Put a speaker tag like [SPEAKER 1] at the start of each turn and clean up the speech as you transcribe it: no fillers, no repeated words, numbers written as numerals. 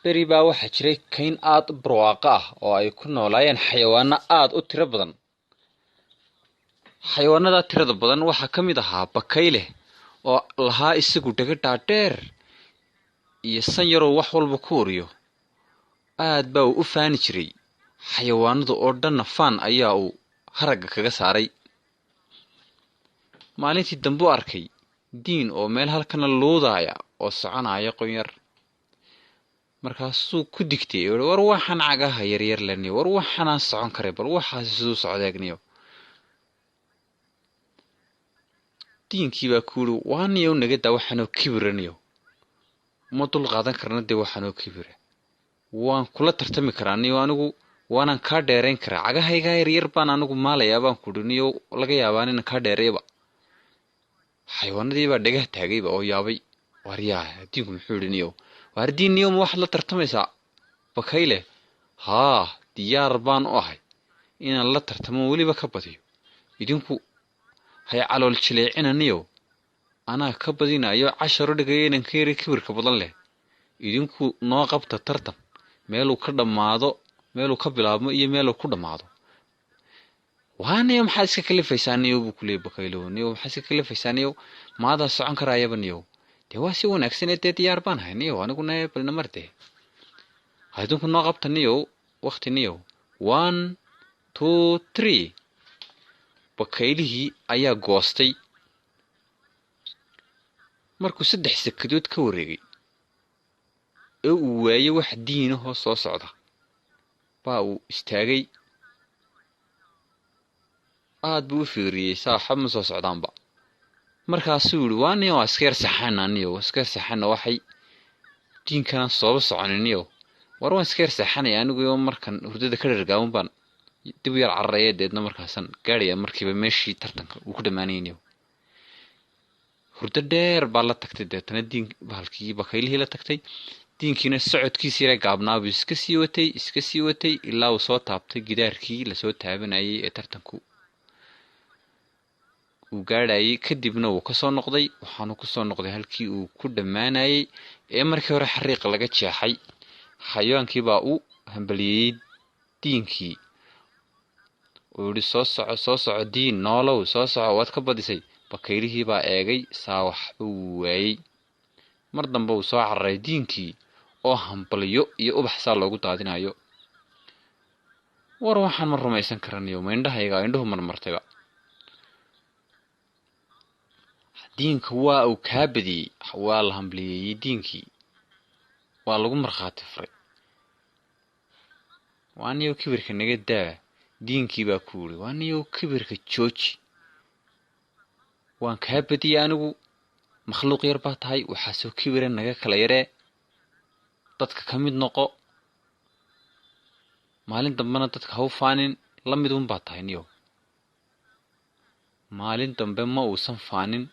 [SPEAKER 1] beri baa waxaa jiray kayn aad u barwaaqo ah oo ay ku noolaayeen xayawaano aad u tiro badan. xayawaanada tirada badan waxaa ka mid ahaa bakayle oo lahaa isagu dhaga dhaadheer iyo san yaroo wax walba ku oriyo. aad baa uu u faani jiray, xayawaanada oo dhanna faan ayaa uu haragga kaga saaray. maalintii dambe u arkay diin oo meel halkana luudaaya oo soconaya qonyar. markaasuu ku digtay war waxaan cagaha yaryar leniyo, war waxaanaan socon karay, bal waxaasi siduu socdeegniyo. diinkii baa ku yidhi waaniyow nagadaa waxaanoo kibiraniyo, uma dul qaadan karna dee waxaanoo kibira. waan kula tartami karaa niyo, anigu waanaan kaa dheerayn karaa, cagahaygaa yaryar baan anigu maalayaa baan kudhi niyo, laga yaabaan inaan kaa dheereeyaba. xayawaanadii baa dhagaha taagayba oo yaabay. waryaa diinku muxuu yidhi niyo, waar diin niyo ma waxaad la tartamaysaa bakayle? haa, diyaar baan u ahay inaan la tartamo weliba ka badiyo. idinku hay calool jileecina niyo, anaa ka badinayo casharo dhigaya inanka yari kibirka badan leh. idinku noo qabta tartan, meeluu ka dhammaado, meeluu ka bilaabmo iyo meeluu ku dhammaado. waa niyo maxaad iska kalifaysaa niyo buu ku leeyay bakaylo. niyo maxaad iska kalifaysaa niyo, maadaa socon karaayaba niyo. dee waa si wanaagsan dee diyaar baan ahay niyo, aniguna balna mardee. idinku noo qabta niyo waqti niyo. 1 2 3. bakaylihii ayaa goostay. markuu 3 sakadood ka wareegay ee uu waayey wax diinahoo soo socda baa uu istaagay. aad buu u fiiriyey saaxab ma soo socdaanba. markaasuu yidhi waa niyo iska yar saxana niyo, iska yar saxana waxay diinkanaan sooba soconin niyo. war waan iska yar saxanaya anigu iyo markan hurdada ka dhargaawan baan dib yar cararaya, deedna markaasan gaadhaya markiiba meeshii tartanka uu ku dhammaanaynayo. hurdo dheer baa la tagtay, deetana diin bahalkii bakaylihii la tagtay. diinkiina socodkiisii yara gaabnaabuu iska sii watay ilaa uu soo taabtay gidaarkii lasoo taabanayay ee tartanku uu gaadhayay. kadibna wuu ka soo noqday, waxaanu ku soo noqday halkii uu ku dhammaanayay ee markii hore xariiq laga jeexay. xayawaankii baa u hambaliyey diinkii uu yidhi soo soco diin noolow, soo soco, waad ka badisay. bakaylihii baa eegay saa waxba wuu waayey. mar dambe uu soo cararay diinkii oo hambaliyo iyo ubax saa loogu daadinayo. war waxaan ma rumaysan karaniyo, ma indhahayga indhuhu marmartayba. diinka waa uu kaa badiyey, waa la hambaliyey diinkii, waa lagu markhaati furay. waa niyow kibirka naga daa. diinkii baa ku yidhi waa niyow kibirka jooji, waan kaa badiyey anigu, makhluuq yar baa tahay, waxaasoo kibira naga kala yaree, dadka ka mid noqo. maalin dambena dadka ha u faanin, la mid un baa tahay niyow. maalin dambe ma uusan faanin,